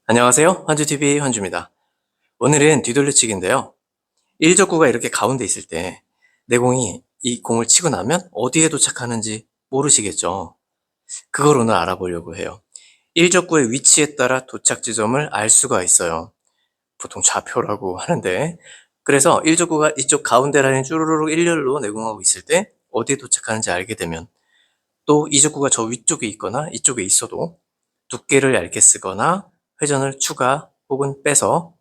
안녕하세요. 환주TV 환주입니다. 오늘은 뒤돌려치기인데요. 1족구가 이렇게 가운데 있을 때 내공이 이 공을 치고 나면 어디에 도착하는지 모르시겠죠? 그걸 오늘 알아보려고 해요. 1족구의 위치에 따라 도착 지점을 알 수가 있어요. 보통 좌표라고 하는데, 그래서 1족구가 이쪽 가운데 라인 쭈루루룩 일렬로 내공하고 있을 때 어디에 도착하는지 알게 되면, 또 2족구가 저 위쪽에 있거나 이쪽에 있어도 두께를 얇게 쓰거나 회전을 추가 혹은 빼서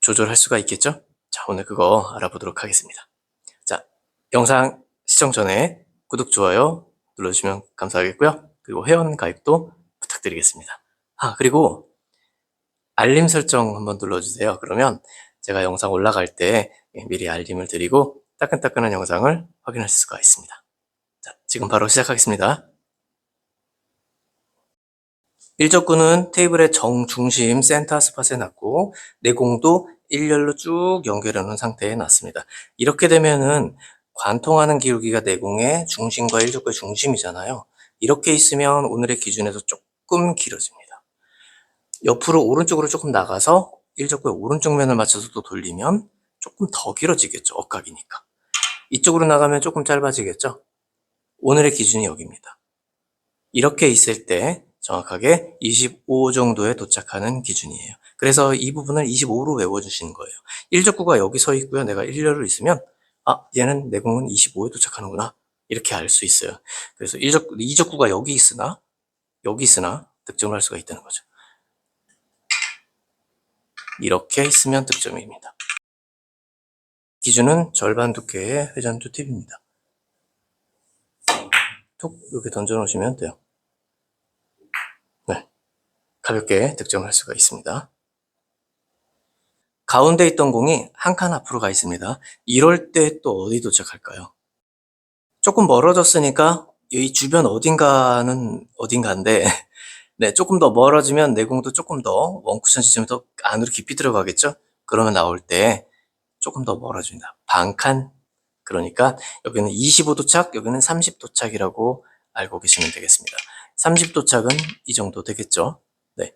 조절할 수가 있겠죠? 자, 오늘 그거 알아보도록 하겠습니다. 자, 영상 시청 전에 구독, 좋아요 눌러주시면 감사하겠고요. 그리고 회원 가입도 부탁드리겠습니다. 그리고 알림 설정 한번 눌러주세요. 그러면 제가 영상 올라갈 때 미리 알림을 드리고 따끈따끈한 영상을 확인할 수가 있습니다. 자, 지금 바로 시작하겠습니다. 1족구는 테이블의 정중심 센터 스팟에 놨고 내공도 일렬로 쭉 연결해 놓은 상태에 놨습니다. 이렇게 되면은 관통하는 기울기가 내공의 중심과 1족구의 중심이잖아요. 이렇게 있으면 오늘의 기준에서 조금 길어집니다. 옆으로 오른쪽으로 조금 나가서 1족구의 오른쪽 면을 맞춰서 또 돌리면 조금 더 길어지겠죠. 엇각이니까. 이쪽으로 나가면 조금 짧아지겠죠. 오늘의 기준이 여기입니다. 이렇게 있을 때 정확하게 25 정도에 도착하는 기준이에요. 그래서 이 부분을 25로 외워주시는 거예요. 1족구가 여기 서 있고요. 내가 1렬로 있으면 얘는 내공은 25에 도착하는구나. 이렇게 알 수 있어요. 그래서 2족구가 여기 있으나 득점을 할 수가 있다는 거죠. 이렇게 있으면 득점입니다. 기준은 절반 두께의 회전 투팁입니다. 툭 이렇게 던져놓으시면 돼요. 네, 가볍게 득점할 수가 있습니다. 가운데 있던 공이 한 칸 앞으로 가 있습니다. 이럴 때 또 어디 도착할까요? 조금 멀어졌으니까 이 주변 어딘가인데 네, 조금 더 멀어지면 내공도 조금 더 원쿠션 시점이 더 안으로 깊이 들어가겠죠? 그러면 나올 때 조금 더 멀어집니다. 반 칸. 그러니까 여기는 25 도착, 여기는 30 도착이라고 알고 계시면 되겠습니다. 30 도착은 이 정도 되겠죠? 네.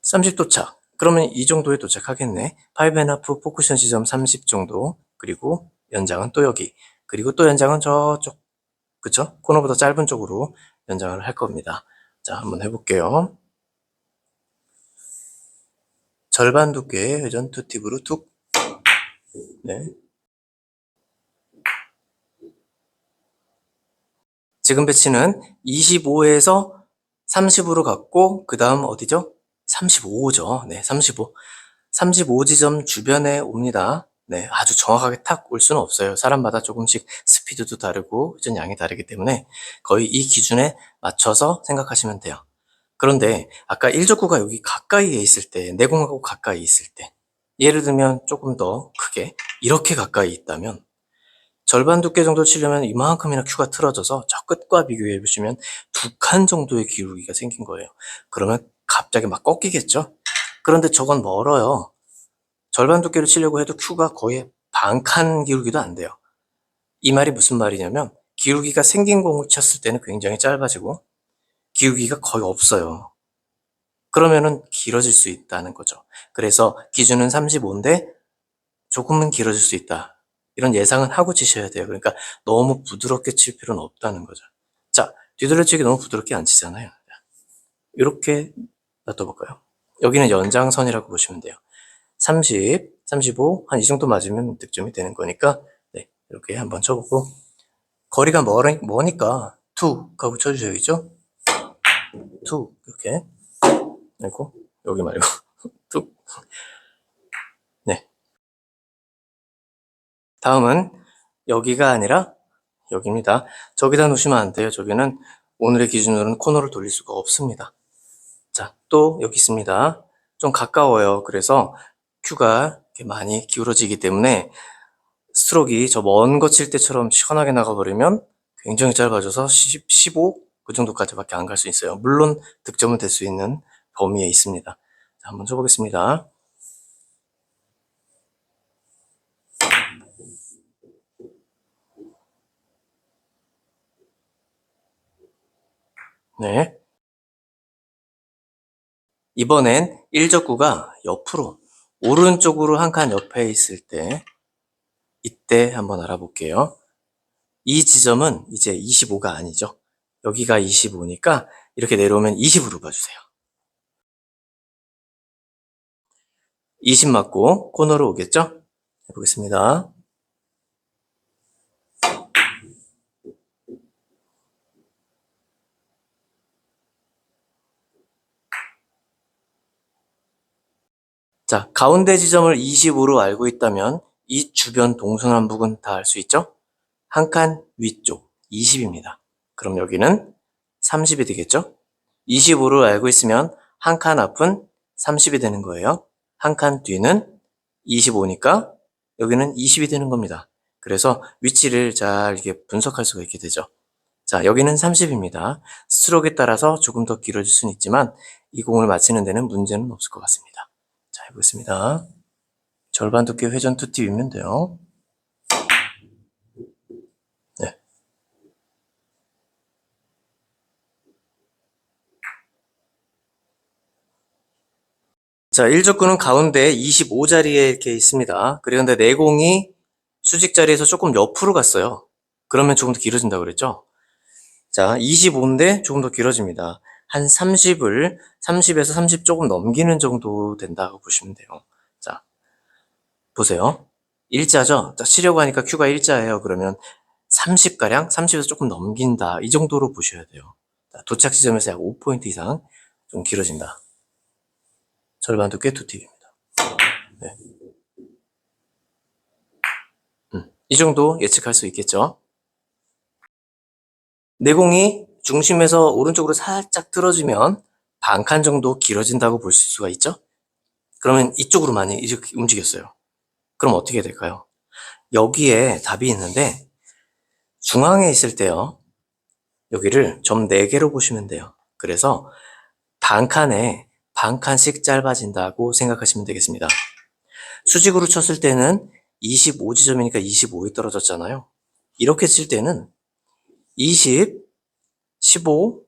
30 도착. 그러면 이 정도에 도착하겠네. 5.5 포쿠션 지점 30 정도. 그리고 연장은 또 여기. 그리고 또 연장은 저쪽. 그쵸? 코너보다 짧은 쪽으로 연장을 할 겁니다. 자, 한번 해볼게요. 절반 두께의 회전 투팁으로 툭. 네. 지금 배치는 25에서 30으로 갔고, 그 다음 어디죠? 35죠. 네, 35. 35 지점 주변에 옵니다. 네, 아주 정확하게 탁 올 수는 없어요. 사람마다 조금씩 스피드도 다르고 회전 양이 다르기 때문에 거의 이 기준에 맞춰서 생각하시면 돼요. 그런데 아까 1족구가 여기 가까이에 있을 때, 내공하고 가까이 있을 때, 예를 들면 조금 더 크게 이렇게 가까이 있다면 절반 두께 정도 치려면 이만큼이나 큐가 틀어져서 저 끝과 비교해 보시면 2칸 정도의 기울기가 생긴 거예요. 그러면 갑자기 막 꺾이겠죠? 그런데 저건 멀어요. 절반 두께를 치려고 해도 큐가 거의 반 칸 기울기도 안 돼요. 이 말이 무슨 말이냐면 기울기가 생긴 공을 쳤을 때는 굉장히 짧아지고 기울기가 거의 없어요. 그러면은 길어질 수 있다는 거죠. 그래서 기준은 35인데 조금은 길어질 수 있다. 이런 예상은 하고 치셔야 돼요. 그러니까 너무 부드럽게 칠 필요는 없다는 거죠. 자, 뒤돌려치기 너무 부드럽게 안 치잖아요. 이렇게 놔둬볼까요? 여기는 연장선이라고 보시면 돼요. 30, 35, 한 이 정도 맞으면 득점이 되는 거니까 네, 이렇게 한번 쳐보고 거리가 머니까 툭 하고 쳐주셔야겠죠? 툭 이렇게 그리고 여기 말고 툭. 네, 다음은 여기가 아니라 여기입니다. 저기다 놓으시면 안 돼요. 저기는 오늘의 기준으로는 코너를 돌릴 수가 없습니다. 자, 또 여기 있습니다. 좀 가까워요. 그래서 큐가 이렇게 많이 기울어지기 때문에 스트로크가 저 먼 거 칠 때처럼 시원하게 나가버리면 굉장히 짧아져서 15? 그 정도까지밖에 안 갈 수 있어요. 물론 득점은 될 수 있는 범위에 있습니다. 자, 한번 쳐보겠습니다. 네. 이번엔 1적구가 옆으로 오른쪽으로 한 칸 옆에 있을 때 이때 한번 알아볼게요. 이 지점은 이제 25가 아니죠. 여기가 25니까 이렇게 내려오면 20으로 봐주세요. 20 맞고 코너로 오겠죠? 해보겠습니다. 자, 가운데 지점을 25로 알고 있다면 이 주변 동서남북은 다 알 수 있죠? 한 칸 위쪽 20입니다. 그럼 여기는 30이 되겠죠? 25를 알고 있으면 한 칸 앞은 30이 되는 거예요. 한 칸 뒤는 25니까 여기는 20이 되는 겁니다. 그래서 위치를 잘 이렇게 분석할 수가 있게 되죠. 자, 여기는 30입니다. 스트로크에 따라서 조금 더 길어질 수는 있지만 이 공을 맞히는 데는 문제는 없을 것 같습니다. 자, 해보겠습니다. 절반 두께 회전 투팁이면 돼요. 네. 자, 1족구는 가운데 25자리에 이렇게 있습니다. 그런데 내공이 수직 자리에서 조금 옆으로 갔어요. 그러면 조금 더 길어진다고 그랬죠? 자, 25인데 조금 더 길어집니다. 한 30에서 30 조금 넘기는 정도 된다고 보시면 돼요. 자, 보세요. 일자죠? 자, 치려고 하니까 Q가 일자예요. 그러면 30가량? 30에서 조금 넘긴다. 이 정도로 보셔야 돼요. 자, 도착 지점에서 약 5포인트 이상 좀 길어진다. 절반 두께 2팁입니다. 네. 이 정도 예측할 수 있겠죠? 내공이 중심에서 오른쪽으로 살짝 틀어지면 반 칸 정도 길어진다고 볼 수가 있죠? 그러면 이쪽으로 많이 이렇게 움직였어요. 그럼 어떻게 될까요? 여기에 답이 있는데 중앙에 있을 때요. 여기를 점 4개로 보시면 돼요. 그래서 반 칸씩 짧아진다고 생각하시면 되겠습니다. 수직으로 쳤을 때는 25지점이니까 25에 떨어졌잖아요. 이렇게 칠 때는 20, 15,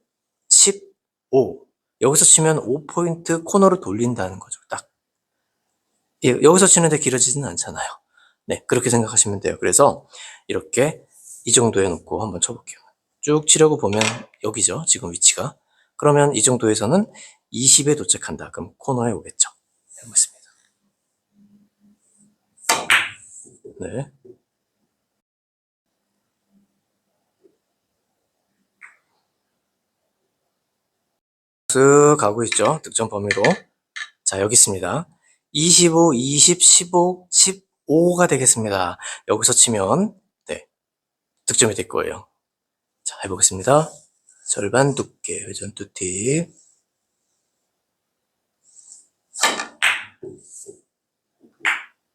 15 여기서 치면 5포인트 코너를 돌린다는 거죠. 딱. 예, 여기서 치는데 길어지지는 않잖아요. 네, 그렇게 생각하시면 돼요. 그래서 이렇게 이 정도에 놓고 한번 쳐볼게요. 쭉 치려고 보면 여기죠. 지금 위치가. 그러면 이 정도에서는 20에 도착한다. 그럼 코너에 오겠죠. 해보겠습니다. 네. 쓱 가고 있죠. 득점 범위로. 자, 여기 있습니다. 25, 20, 15, 15가 되겠습니다. 여기서 치면 네, 득점이 될 거예요. 자, 해보겠습니다. 절반 두께 회전 투팁.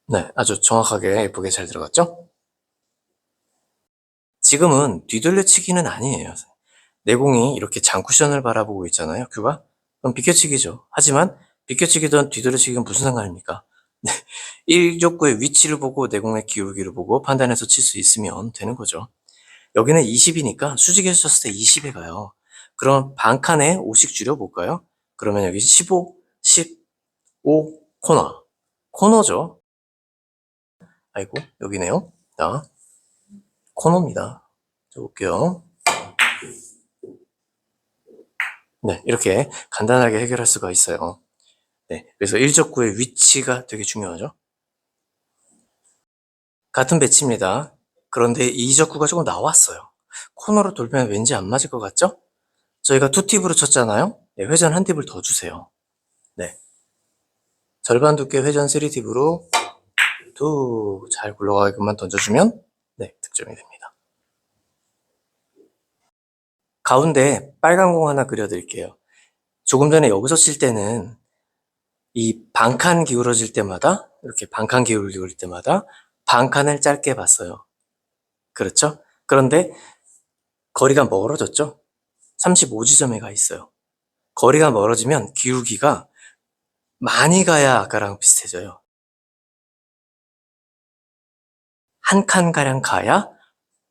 네, 아주 정확하게 예쁘게 잘 들어갔죠? 지금은 뒤돌려치기는 아니에요. 내공이 이렇게 장쿠션을 바라보고 있잖아요, 큐가. 그럼 비껴치기죠. 하지만 비껴치기든 뒤돌려치기는 무슨 상관입니까? 1족구의 위치를 보고 내공의 기울기를 보고 판단해서 칠 수 있으면 되는 거죠. 여기는 20이니까 수직에서 쳤을 때 20에 가요. 그럼 반칸에 5씩 줄여볼까요? 그러면 여기 15, 15 코너죠. 아이고, 여기네요. 자, 코너입니다. 자, 볼게요. 네, 이렇게 간단하게 해결할 수가 있어요. 네, 그래서 1족구의 위치가 되게 중요하죠. 같은 배치입니다. 그런데 2족구가 조금 나왔어요. 코너로 돌면 왠지 안 맞을 것 같죠? 저희가 2팁으로 쳤잖아요. 네, 회전 한 팁을 더 주세요. 네, 절반 두께 회전 3팁으로 툭 잘 굴러가게끔만 던져주면 네, 득점이 됩니다. 가운데 빨간 공 하나 그려드릴게요. 조금 전에 여기서 칠 때는 이 반칸 기울어질 때마다 이렇게 반칸 기울어질 때마다 반칸을 짧게 봤어요. 그렇죠? 그런데 거리가 멀어졌죠? 35지점에 가 있어요. 거리가 멀어지면 기울기가 많이 가야 아까랑 비슷해져요. 한 칸가량 가야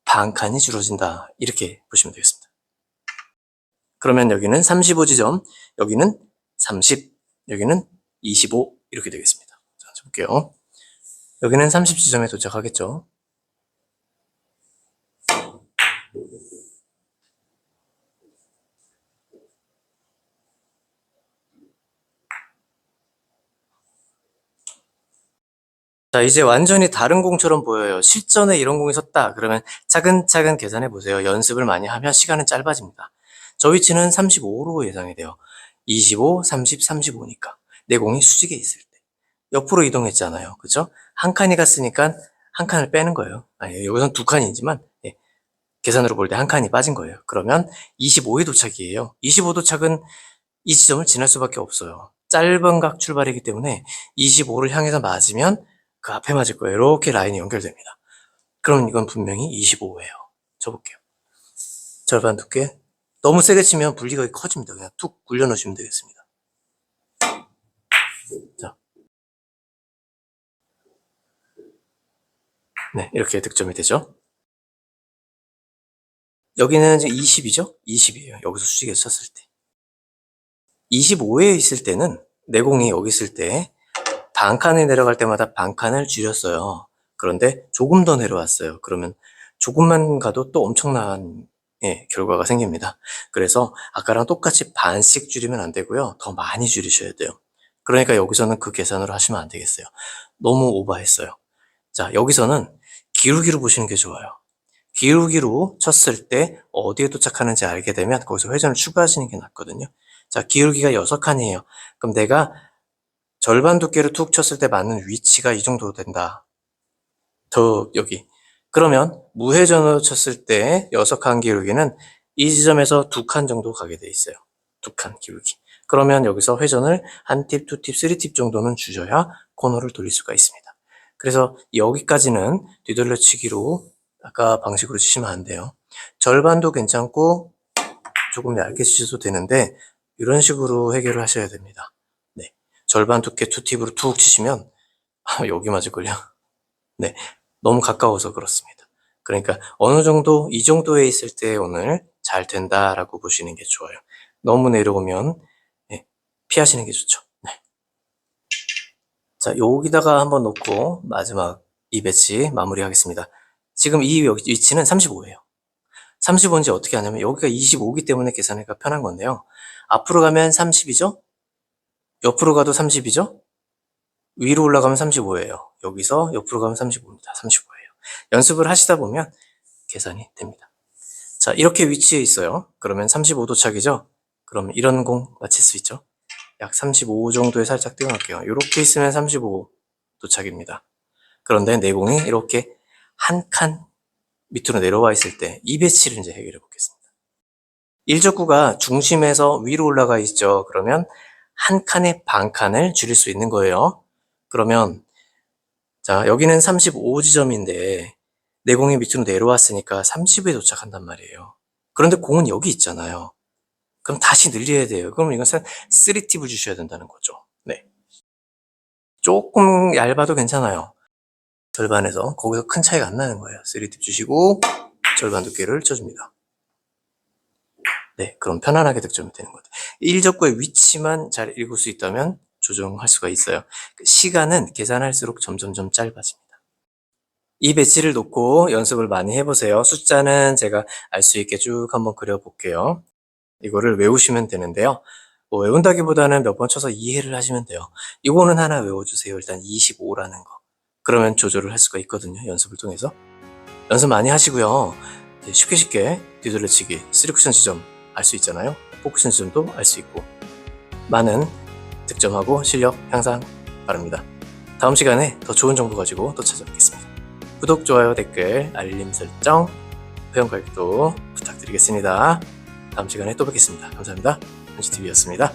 반칸이 줄어진다. 이렇게 보시면 되겠습니다. 그러면 여기는 35지점, 여기는 30. 여기는 25 이렇게 되겠습니다. 자, 볼게요. 여기는 30지점에 도착하겠죠. 자, 이제 완전히 다른 공처럼 보여요. 실전에 이런 공이 섰다. 그러면 차근차근 계산해 보세요. 연습을 많이 하면 시간은 짧아집니다. 저 위치는 35로 예상이 돼요. 25, 30, 35니까. 내 공이 수직에 있을 때. 옆으로 이동했잖아요. 그죠? 한 칸이 갔으니까 한 칸을 빼는 거예요. 아니, 여기선 두 칸이지만, 예, 계산으로 볼 때 한 칸이 빠진 거예요. 그러면 25의 도착이에요. 25 도착은 이 지점을 지날 수밖에 없어요. 짧은 각 출발이기 때문에 25를 향해서 맞으면 그 앞에 맞을 거예요. 이렇게 라인이 연결됩니다. 그럼 이건 분명히 25예요. 쳐볼게요. 절반 두께. 너무 세게 치면 분리각이 커집니다. 그냥 툭 굴려 넣으시면 되겠습니다. 자. 네, 이렇게 득점이 되죠. 여기는 지금 20이죠? 20이에요. 여기서 수직에서 쳤을 때. 25에 있을 때는 내공이 여기 있을 때 반칸에 내려갈 때마다 반칸을 줄였어요. 그런데 조금 더 내려왔어요. 그러면 조금만 가도 또 엄청난 결과가 생깁니다. 그래서 아까랑 똑같이 반씩 줄이면 안 되고요. 더 많이 줄이셔야 돼요. 그러니까 여기서는 그 계산으로 하시면 안 되겠어요. 너무 오버했어요. 자, 여기서는 기울기로 보시는 게 좋아요. 기울기로 쳤을 때 어디에 도착하는지 알게 되면 거기서 회전을 추가하시는 게 낫거든요. 자, 기울기가 6칸이에요. 그럼 내가 절반 두께로 툭 쳤을 때 맞는 위치가 이 정도 된다. 더 여기. 그러면 무회전으로 쳤을 때 6칸 기울기는 이 지점에서 2칸 정도 가게 돼 있어요. 2칸 기울기. 그러면 여기서 회전을 한 팁, 2팁, 3팁 정도는 주셔야 코너를 돌릴 수가 있습니다. 그래서 여기까지는 뒤돌려치기로 아까 방식으로 치시면 안 돼요. 절반도 괜찮고 조금 얇게 치셔도 되는데 이런 식으로 해결을 하셔야 됩니다. 네, 절반 두께 2팁으로 툭 치시면 여기 맞을걸요. 네, 너무 가까워서 그렇습니다. 그러니까 어느 정도 이 정도에 있을 때 오늘 잘 된다라고 보시는 게 좋아요. 너무 내려오면 피하시는 게 좋죠. 네. 자, 여기다가 한번 놓고 마지막 이 배치 마무리하겠습니다. 지금 이 위치는 35예요. 35인지 어떻게 하냐면 여기가 25이기 때문에 계산하기가 편한 건데요. 앞으로 가면 30이죠? 옆으로 가도 30이죠? 위로 올라가면 35예요. 여기서 옆으로 가면 35입니다. 35예요. 연습을 하시다 보면 계산이 됩니다. 자, 이렇게 위치해 있어요. 그러면 35 도착이죠? 그럼 이런 공 맞힐 수 있죠? 약 35 정도에 살짝 띄워놓을게요. 이렇게 있으면 35 도착입니다. 그런데 내 공이 이렇게 한 칸 밑으로 내려와 있을 때 이 배치를 이제 해결해 보겠습니다. 1적구가 중심에서 위로 올라가 있죠. 그러면 한 칸에 반 칸을 줄일 수 있는 거예요. 그러면 자, 여기는 35지점인데 내 공이 밑으로 내려왔으니까 30에 도착한단 말이에요. 그런데 공은 여기 있잖아요. 그럼 다시 늘려야 돼요. 그럼 이것은 3팁을 주셔야 된다는 거죠. 네. 조금 얇아도 괜찮아요. 절반에서 거기서 큰 차이가 안 나는 거예요. 3팁 주시고 절반 두께를 쳐줍니다. 네, 그럼 편안하게 득점이 되는 거죠. 1적구의 위치만 잘 읽을 수 있다면 조정할 수가 있어요. 시간은 계산할수록 점점점 짧아집니다. 이 배치를 놓고 연습을 많이 해보세요. 숫자는 제가 알 수 있게 쭉 한번 그려볼게요. 이거를 외우시면 되는데요. 뭐 외운다기보다는 몇 번 쳐서 이해를 하시면 돼요. 이거는 하나 외워주세요. 일단 25라는 거. 그러면 조절을 할 수가 있거든요. 연습을 통해서. 연습 많이 하시고요. 쉽게 뒤돌려치기, 3쿠션 지점 알 수 있잖아요. 4쿠션 지점도 알 수 있고 많은 득점하고 실력 향상 바랍니다. 다음 시간에 더 좋은 정보 가지고 또 찾아뵙겠습니다. 구독, 좋아요, 댓글, 알림 설정, 회원 가입도 부탁드리겠습니다. 다음 시간에 또 뵙겠습니다. 감사합니다. 현지TV였습니다.